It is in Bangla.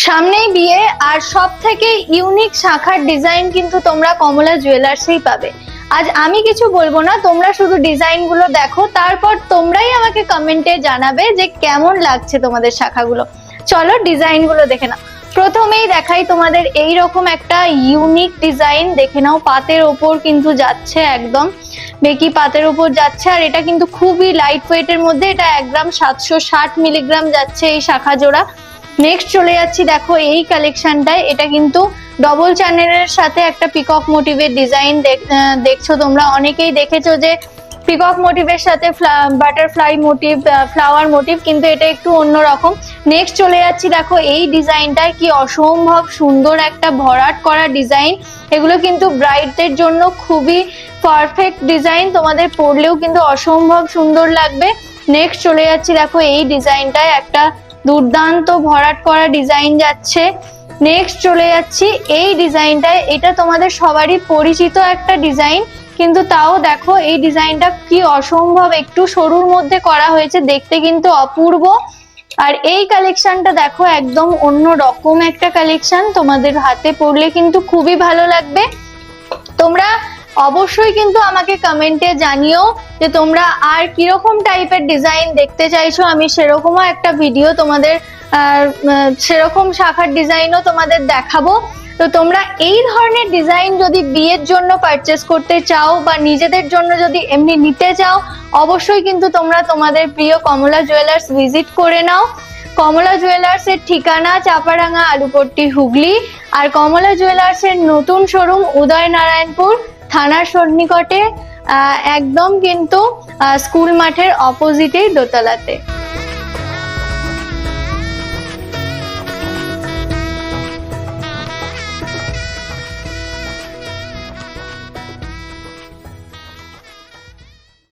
সামনেই বিয়ে আর সব থেকে ইউনিক শাখার ডিজাইন কিন্তু তোমরা কমলা জুয়েলার্সেই পাবে। আজ আমি কিছু বলবো না, তোমরা শুধু ডিজাইন গুলো দেখো, তারপর তোমরাই আমাকে কমেন্টে জানাবে যে কেমন লাগছে তোমাদের শাখাগুলো। চলো ডিজাইন গুলো দেখে নাও। প্রথমেই দেখাই তোমাদের এইরকম একটা ইউনিক ডিজাইন, দেখে নাও। পাতের ওপর কিন্তু যাচ্ছে, একদম বেকি পাতের উপর যাচ্ছে, আর এটা কিন্তু খুবই লাইট ওয়েটের মধ্যে। এটা 1 গ্রাম 760 মিলিগ্রাম যাচ্ছে এই শাখা জোড়া। নেক্সট চলে যাচ্ছি, দেখো এই কালেকশনটায়। এটা কিন্তু ডবল চ্যানেলের সাথে একটা পিকক মোটিভের ডিজাইন দেখছো তোমরা অনেকেই দেখেছো যে পিকক মোটিভের সাথে বাটারফ্লাই মোটিভ, ফ্লাওয়ার মোটিভ, কিন্তু এটা একটু অন্যরকম। নেক্সট চলে যাচ্ছি, দেখো এই ডিজাইনটায় কি অসম্ভব সুন্দর একটা ভরাট করা ডিজাইন। এগুলো কিন্তু ব্রাইডদের জন্য খুবই পারফেক্ট ডিজাইন, তোমাদের পরলেও কিন্তু অসম্ভব সুন্দর লাগবে। নেক্সট চলে যাচ্ছি, দেখো এই ডিজাইনটায় একটা দুর্দান্ত ভরাট করা ডিজাইন যাচ্ছে। নেক্সট চলে যাচ্ছি এই ডিজাইনটায়, এটা তোমাদের সবারই পরিচিত একটা ডিজাইন, কিন্তু তাও দেখো এই ডিজাইনটা কি অসম্ভব একটু সরুর মধ্যে করা হয়েছে, দেখতে কিন্তু অপূর্ব। আর এই কালেকশনটা দেখো একদম অন্য রকম একটা কালেকশন, তোমাদের হাতে পরলে কিন্তু খুবই ভালো লাগবে। তোমরা অবশ্যই কিন্তু আমাকে কমেন্টে জানিও যে তোমরা আর কিরকম টাইপের ডিজাইন দেখতে চাইছো, আমি সেরকমও একটা ভিডিও তোমাদের সেরকম শাখার ডিজাইনও তোমাদের দেখাবো। তো তোমরা এই ধরনের ডিজাইন যদি বিয়ের জন্য পারচেস করতে চাও বা নিজেদের জন্য যদি এমনি নিতে চাও, অবশ্যই কিন্তু তোমরা তোমাদের প্রিয় কমলা জুয়েলার্স ভিজিট করে নাও। কমলা জুয়েলার্স এর ঠিকানা চাপাডাঙ্গা, আলুপট্টি, হুগলি। আর কমলা জুয়েলার্স এর নতুন শোরুম উদয়নারায়ণপুর থানার সন্নিকটে, একদম কিন্তু স্কুল মাঠের অপোজিটেই, দোতলাতে।